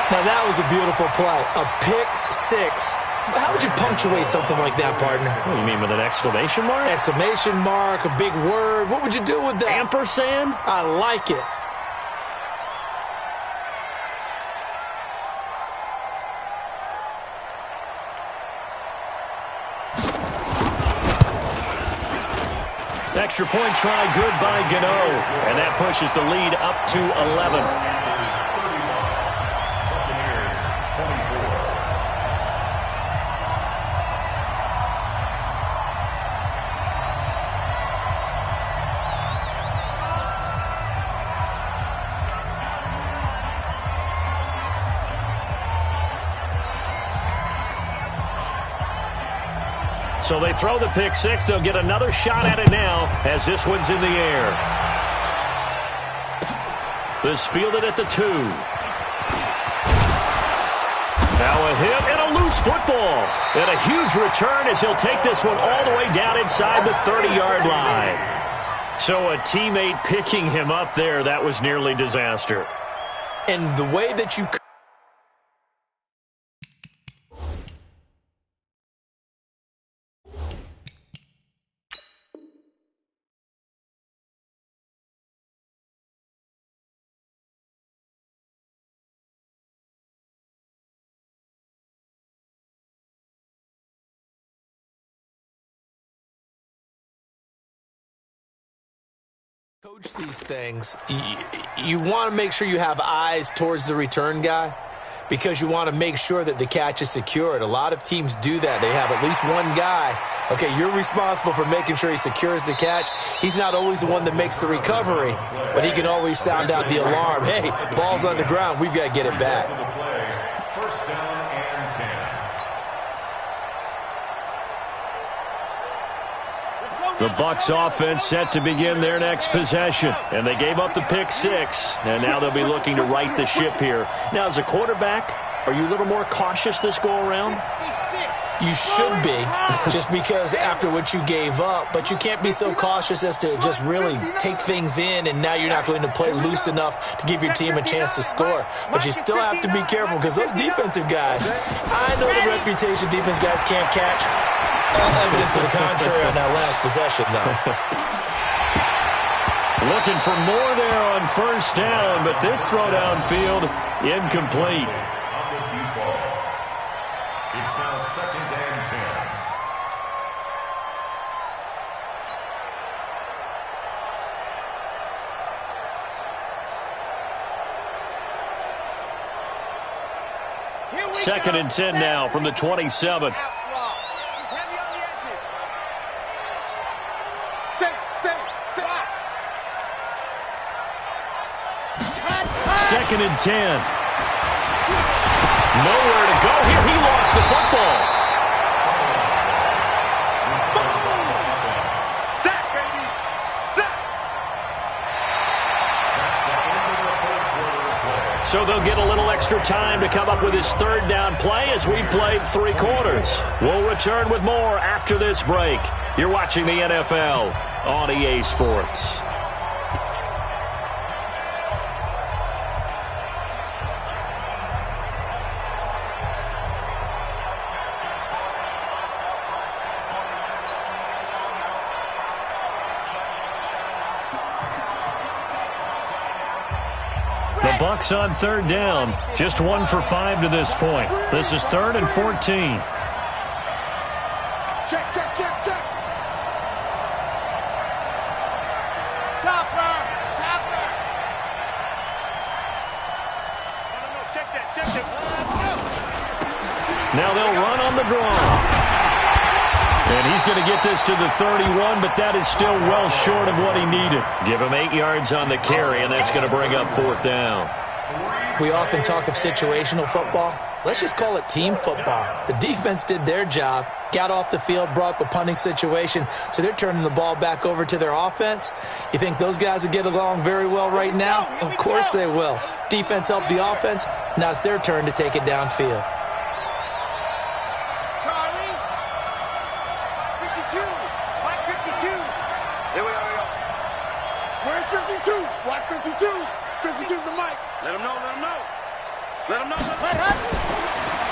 Now that was a beautiful play. A pick six. How would you punctuate something like that, partner? What do you mean, with an exclamation mark? Exclamation mark, a big word. What would you do with that? Ampersand? I like it. Extra point try good by Gano. And that pushes the lead up to 11. So they throw the pick six. They'll get another shot at it now as this one's in the air. This fielded at the 2. Now a hit and a loose football. And a huge return as he'll take this one all the way down inside the 30-yard line. So a teammate picking him up there, that was nearly disaster. And the way that you... coach these things, you want to make sure you have eyes towards the return guy because you want to make sure that the catch is secured. A lot of teams do that. They have at least one guy. Okay, you're responsible for making sure he secures the catch. He's not always the one that makes the recovery, but he can always sound out the alarm. Hey, ball's on the ground. We've got to get it back. First down and 10. The Bucs offense set to begin their next possession. And they gave up the pick six. And now they'll be looking to right the ship here. Now, as a quarterback, are you a little more cautious this go-around? 66. You should be, just because after what you gave up, but you can't be so cautious as to just really take things in, and now you're not going to play loose enough to give your team a chance to score. But you still have to be careful, because those defensive guys, I know the reputation defense guys can't catch. All evidence to the contrary on that last possession, though. Looking for more there on first down, but this throw downfield incomplete. It's now 2nd and 10. Second and 10 now from the 27. Second and 10. Nowhere to go here. He lost the football. Sack, baby. Sack. So they'll get a little extra time to come up with his third down play as we played 3 quarters. We'll return with more after this break. You're watching the NFL on EA Sports. The Bucs on third down. Just 1 for 5 to this point. This is 3rd and 14. Check. Chopper. Check that. Now they'll run on the draw. And he's going to get this to the 31, but that is still well short of what he needed. Give him 8 yards on the carry, and that's going to bring up 4th down. We often talk of situational football. Let's just call it team football. The defense did their job, got off the field, brought the punting situation, so they're turning the ball back over to their offense. You think those guys will get along very well right now? Of course they will. Defense helped the offense. Now it's their turn to take it downfield. Charlie. 52. Mike 52. Here we go. Where's 52? Watch 52. 52's the mic. Let him know.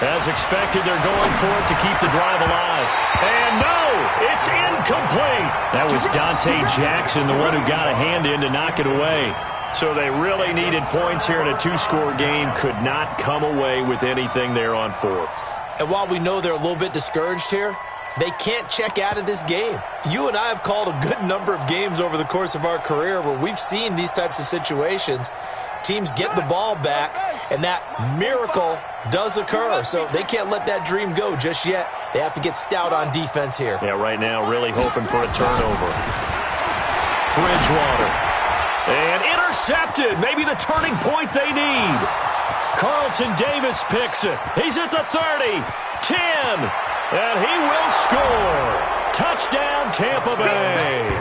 As expected, they're going for it to keep the drive alive. And no, it's incomplete. That was Dante Jackson, the one who got a hand in to knock it away. So they really needed points here in a 2-score game. Could not come away with anything there on 4th. And while we know they're a little bit discouraged here, they can't check out of this game. You and I have called a good number of games over the course of our career where we've seen these types of situations. Teams get the ball back, and that miracle does occur. So they can't let that dream go just yet. They have to get stout on defense here. Yeah, right now really hoping for a turnover. Bridgewater. And intercepted. Maybe the turning point they need. Carlton Davis picks it. He's at the 30. 10. And he will score. Touchdown, Tampa Bay.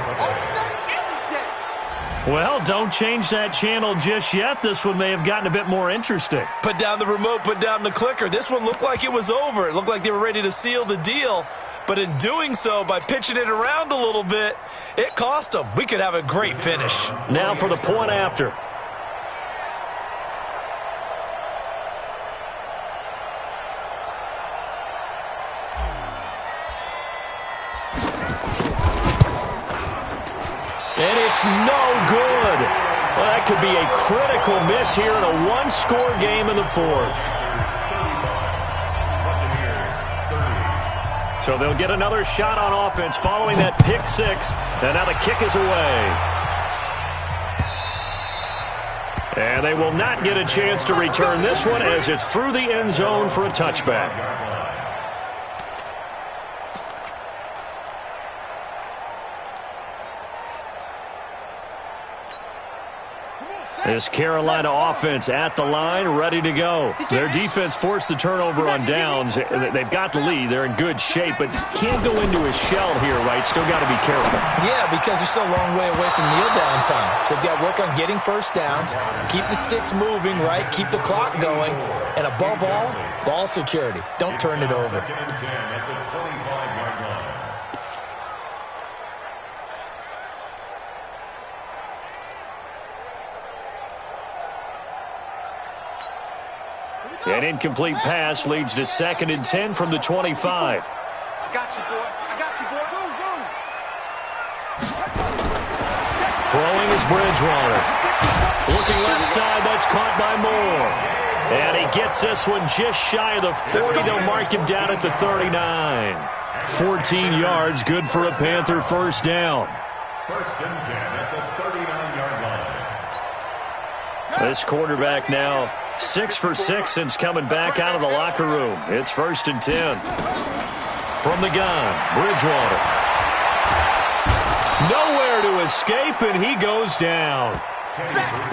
Well, don't change that channel just yet. This one may have gotten a bit more interesting. Put down the remote, put down the clicker. This one looked like it was over. It looked like they were ready to seal the deal. But in doing so, by pitching it around a little bit, it cost them. We could have a great finish. Now for the point after. And it's no good. Well, that could be a critical miss here in a 1-score game in the 4th. So they'll get another shot on offense following that pick 6. And now the kick is away. And they will not get a chance to return this one as it's through the end zone for a touchback. This Carolina offense at the line, ready to go. Their defense forced the turnover on downs. They've got the lead. They're in good shape, but can't go into a shell here, right? Still got to be careful. Yeah, because they're still a long way away from kneel down time. So they've got to work on getting first downs, keep the sticks moving, right? Keep the clock going, and above all, ball security. Don't turn it over. Second and 10 at the 25-yard line. An incomplete pass leads to second and 10 from the 25. I got you, boy. I got you, boy. Go, go. Throwing is Bridgewater. Looking left side, that's caught by Moore. And he gets this one just shy of the 40. They'll mark him down at the 39. 14 yards, good for a Panther first down. First and 10 at the 39-yard line. This quarterback now 6 for 6 since coming back out of the locker room. It's first and 10. From the gun, Bridgewater. Nowhere to escape, and he goes down.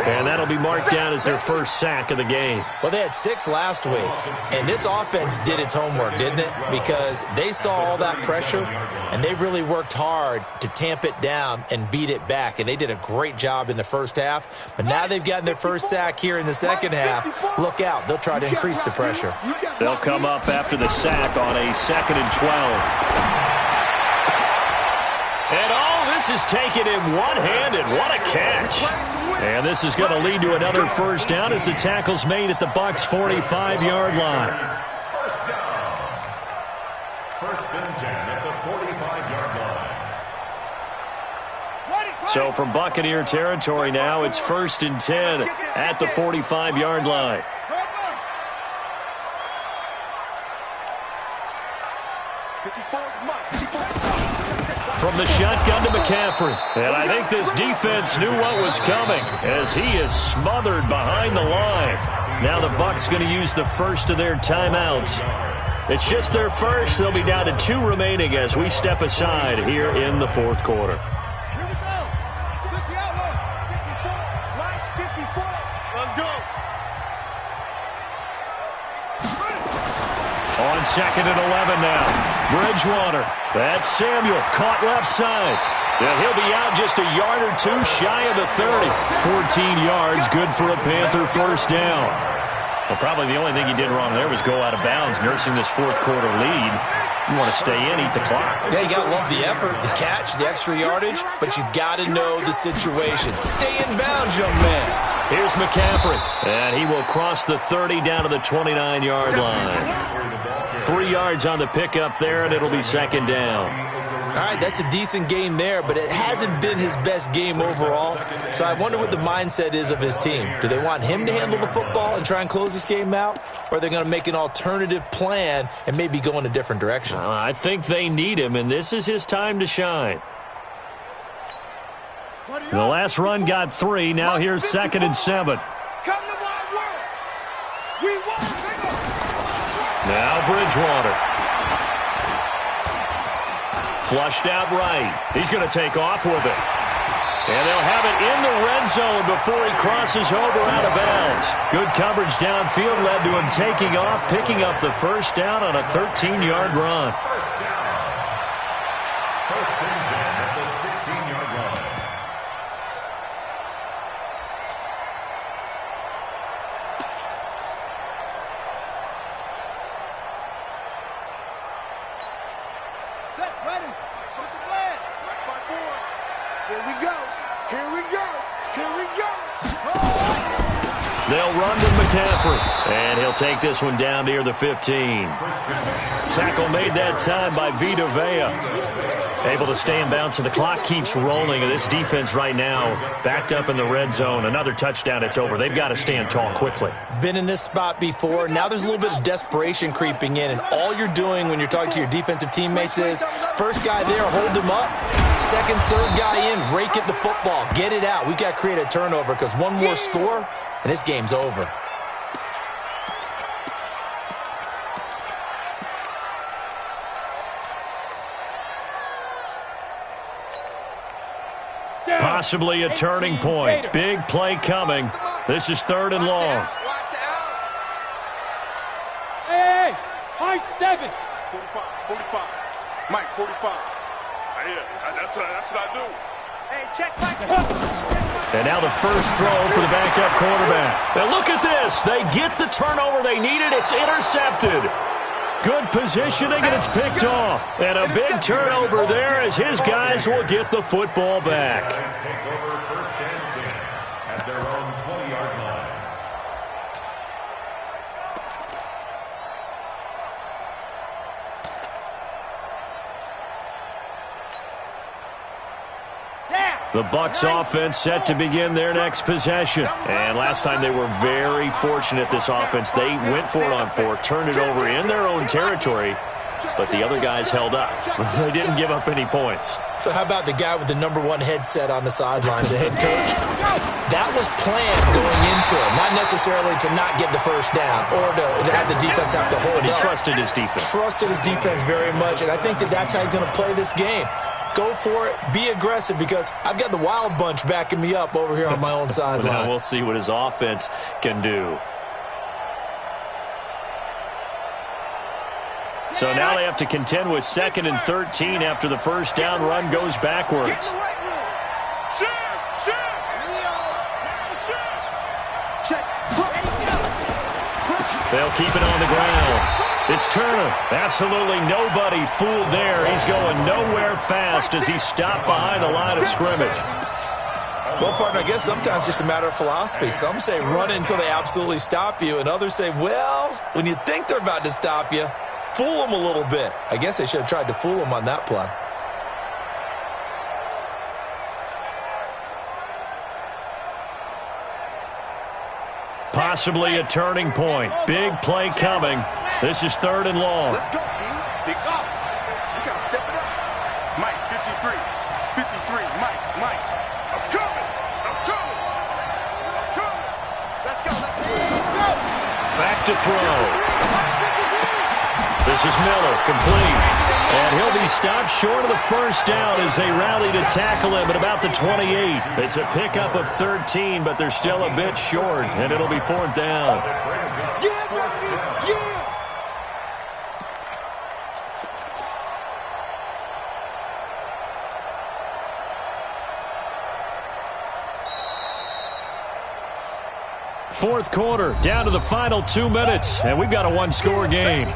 And that'll be marked down as their first sack of the game. Well, they had 6 last week, and this offense did its homework, didn't it? Because they saw all that pressure, and they really worked hard to tamp it down and beat it back. And they did a great job in the first half. But now they've gotten their first sack here in the second half. Look out. They'll try to increase the pressure. They'll come up after the sack on a second and 12. And all this is taken in one-handed. What a catch. And this is going to lead to another first down as the tackle's made at the Bucs' 45-yard line. First down. First and 10 at the 45-yard line. So from Buccaneer territory now, it's first and 10 at the 45-yard line. From the shotgun to McCaffrey. And I think this defense knew what was coming as he is smothered behind the line. Now the Bucs going to use the first of their timeouts. It's just their first. They'll be down to 2 remaining as we step aside here in the fourth quarter. Let's go. On second and 11 now. Bridgewater. That's Samuel. Caught left side. And he'll be out just a yard or 2 shy of the 30. 14 yards. Good for a Panther first down. Well, probably the only thing he did wrong there was go out of bounds, nursing this fourth quarter lead. You want to stay in, eat the clock. Yeah, you got to love the effort, the catch, the extra yardage, but you got to know the situation. Stay in bounds, young man. Here's McCaffrey. And he will cross the 30 down to the 29-yard line. 3 yards on the pickup there, and it'll be second down. All right, that's a decent game there, but it hasn't been his best game overall. So I wonder what the mindset is of his team. Do they want him to handle the football and try and close this game out? Or are they going to make an alternative plan and maybe go in a different direction? I think they need him, and this is his time to shine. The last run got 3. Now here's second and 7. Now Bridgewater. Flushed out right. He's going to take off with it. And they'll have it in the red zone before he crosses over out of bounds. Good coverage downfield led to him taking off, picking up the first down on a 13-yard run. First down. First and 10 at the 16-yard line. Set, ready. Put the flag. Right by 4. Here we go. Here we go. Here we go. They'll run to McCaffrey. And he'll take this one down near the 15. Tackle made that time by Vita Vea. Able to stay in bounds, so the clock keeps rolling. And this defense right now backed up in the red zone. Another touchdown, it's over. They've got to stand tall quickly. Been in this spot before. Now there's a little bit of desperation creeping in, and all you're doing when you're talking to your defensive teammates is first guy there, hold him up. Second, third guy in, rake at the football. Get it out. We've got to create a turnover because one more score, and this game's over. Possibly a turning point. Big play coming. This is 3rd and long. Watch the out. Hey, high 7. 45. Mike, 45. Yeah, that's what I do. Hey, check Mike. And now the first throw for the backup quarterback. And look at this. They get the turnover they needed. It's intercepted. Good positioning, and it's picked off. And a big turnover there as his guys will get the football back. Guys take over 1st and 10 at their own 20-yard line. The Bucs offense set to begin their next possession. And last time they were very fortunate, this offense. They went for it on 4, turned it over in their own territory, but the other guys held up. They didn't give up any points. So how about the guy with the #1 headset on the sidelines, the head coach? That was planned going into it, not necessarily to not get the first down or to have the defense have to hold But he up. trusted his defense. Trusted his defense very much, and I think that's how he's going to play this game. Go for it. Be aggressive, because I've got the wild bunch backing me up over here on my own sideline. Now we'll see what his offense can do. So now they have to contend with 2nd and 13 after the first down run goes backwards. They'll keep it on the ground. It's Turner. Absolutely nobody fooled there. He's going nowhere fast as he's stopped behind the line of scrimmage. Well, partner, I guess sometimes it's just a matter of philosophy. Some say run until they absolutely stop you, and others say, well, when you think they're about to stop you, fool them a little bit. I guess they should have tried to fool them on that play. Possibly a turning point. Big play coming. This is 3rd and long. Let's go, King. Big stop. You got to step it up. Mike, 53. 53. Mike. I'm coming. Let's go. Back to throw. This is Miller, complete. And he'll be stopped short of the first down as they rally to tackle him at about the 28. It's a pickup of 13, but they're still a bit short, and it'll be 4th down. Fourth quarter, down to the final 2 minutes, and we've got a one-score game.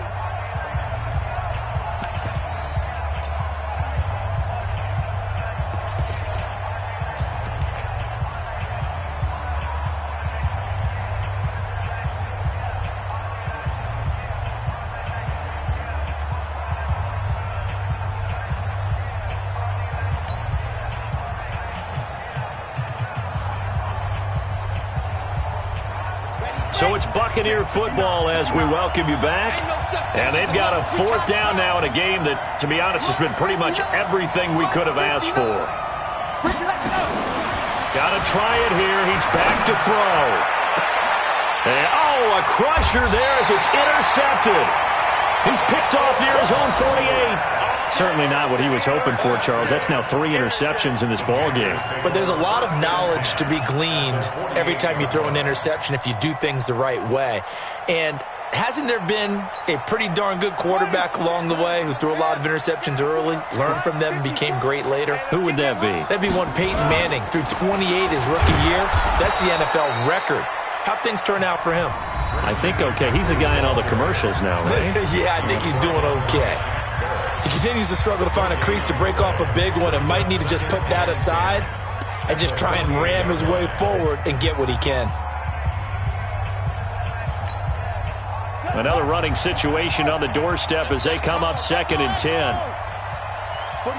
So it's Buccaneer football as we welcome you back. And they've got a 4th down now in a game that, to be honest, has been pretty much everything we could have asked for. Got to try it here. He's back to throw. And, a crusher there as it's intercepted. He's picked off near his own 48. Certainly not what he was hoping for, Charles. That's now 3 interceptions in this ball game. But there's a lot of knowledge to be gleaned every time you throw an interception if you do things the right way. And hasn't there been a pretty darn good quarterback along the way who threw a lot of interceptions early, learned from them, became great later? Who would that be? That'd be one Peyton Manning. Threw 28 his rookie year. That's the NFL record. How'd things turn out for him? I think okay. He's a guy in all the commercials now, right? Yeah, I think he's doing okay. He continues to struggle to find a crease to break off a big one and might need to just put that aside and just try and ram his way forward and get what he can. Another running situation on the doorstep as they come up 2nd and 10. 45,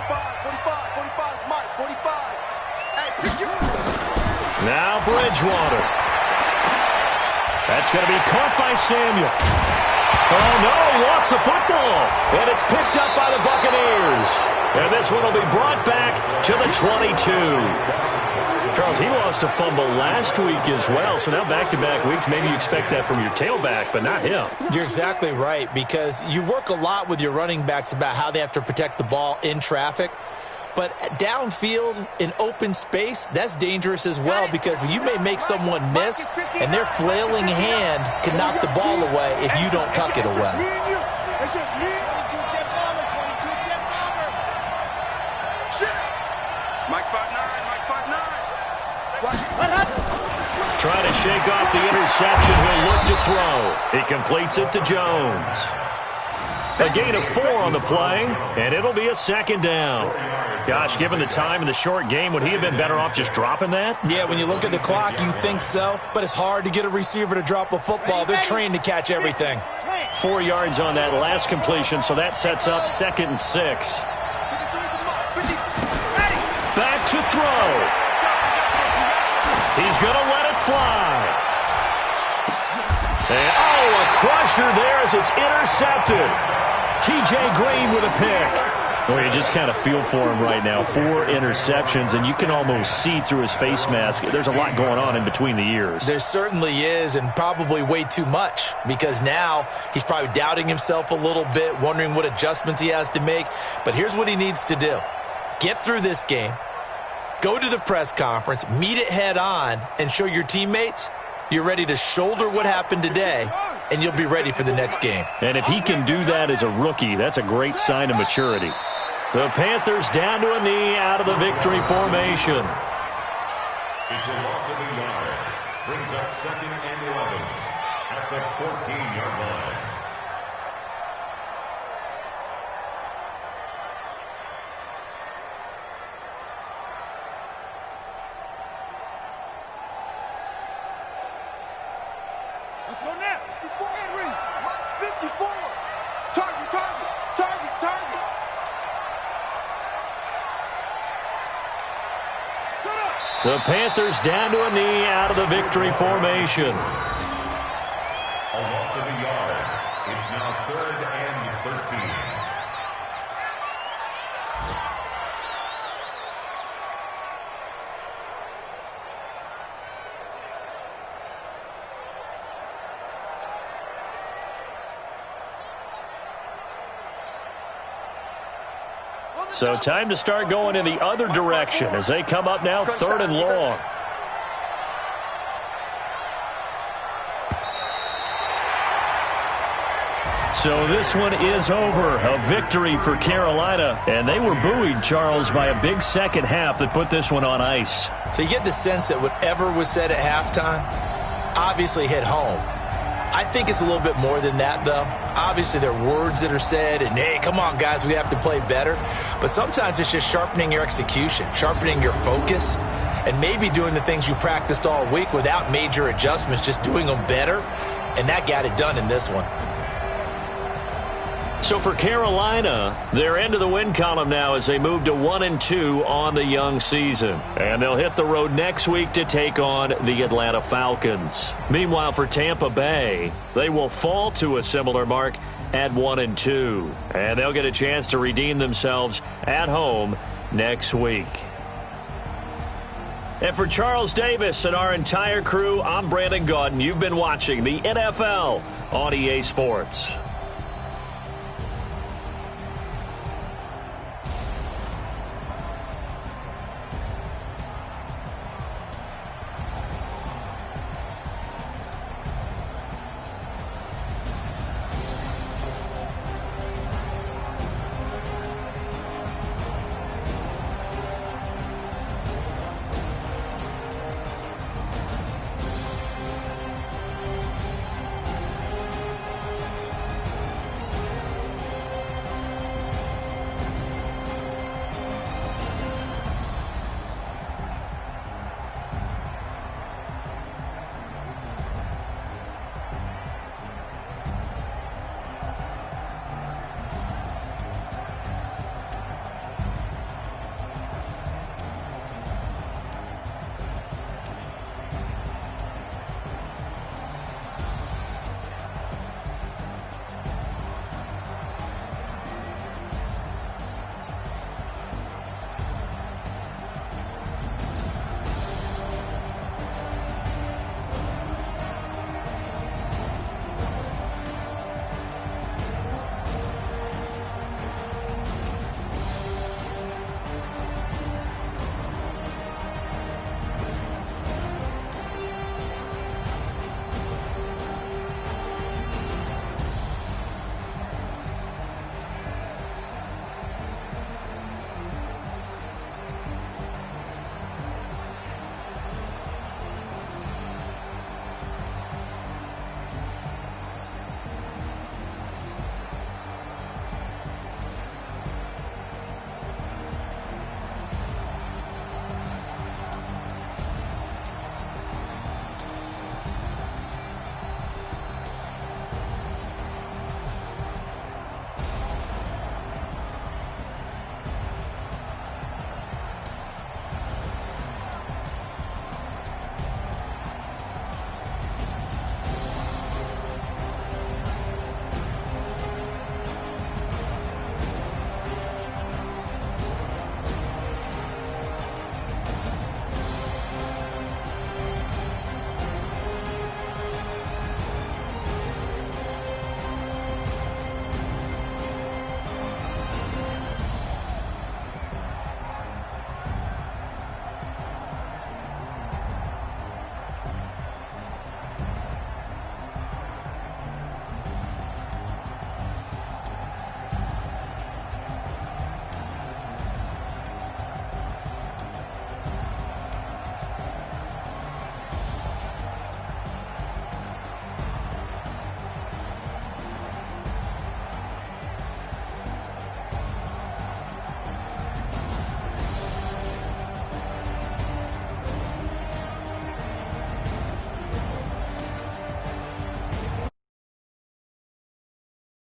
Mike, 45. Hey, pick your... Now Bridgewater. That's going to be caught by Samuel. Oh, no, he lost the football. And it's picked up by the Buccaneers. And this one will be brought back to the 22. Charles, he lost a fumble last week as well. So now back-to-back weeks, maybe you expect that from your tailback, but not him. You're exactly right, because you work a lot with your running backs about how they have to protect the ball in traffic. But downfield in open space, that's dangerous as well because you may make someone miss, and their flailing hand can knock the ball away if you don't tuck it away. It's just me. 22-chip bomber, 22-chip bomber. Shit. Mike 5'9", Mike 5'9". Trying to shake off the interception. He'll look to throw. He completes it to Jones. A gain of 4 on the play, and it'll be a second down. Gosh, given the time in the short game, would he have been better off just dropping that? Yeah, when you look at the clock, you think so, but it's hard to get a receiver to drop a football. They're trained to catch everything. 4 yards on that last completion, so that sets up 2nd and 6. Back to throw. He's going to let it fly. And, a crusher there as it's intercepted. T.J. Green with a pick. Well, you just kind of feel for him right now. 4 interceptions, and you can almost see through his face mask. There's a lot going on in between the ears. There certainly is, and probably way too much, because now he's probably doubting himself a little bit, wondering what adjustments he has to make. But here's what he needs to do. Get through this game, go to the press conference, meet it head on, and show your teammates you're ready to shoulder what happened today, and you'll be ready for the next game. And if he can do that as a rookie, that's a great sign of maturity. The Panthers down to a knee out of the victory formation. It's a loss of a yard. Brings up 2nd and 11 at the 14-yard line. Let's go now. 54 Henry. 54. Target, target, target, target. Set up. The Panthers down to a knee out of the victory formation. A loss of a yard. It's now 3rd and 13. So time to start going in the other direction as they come up now 3rd and long. So this one is over. A victory for Carolina. And they were buoyed, Charles, by a big second half that put this one on ice. So you get the sense that whatever was said at halftime obviously hit home. I think it's a little bit more than that, though. Obviously, there are words that are said, and, hey, come on, guys, we have to play better. But sometimes it's just sharpening your execution, sharpening your focus, and maybe doing the things you practiced all week without major adjustments, just doing them better. And that got it done in this one. So for Carolina, they're into the win column now as they move to 1-2 on the young season. And they'll hit the road next week to take on the Atlanta Falcons. Meanwhile, for Tampa Bay, they will fall to a similar mark at 1-2. And they'll get a chance to redeem themselves at home next week. And for Charles Davis and our entire crew, I'm Brandon Gaudin. You've been watching the NFL on EA Sports.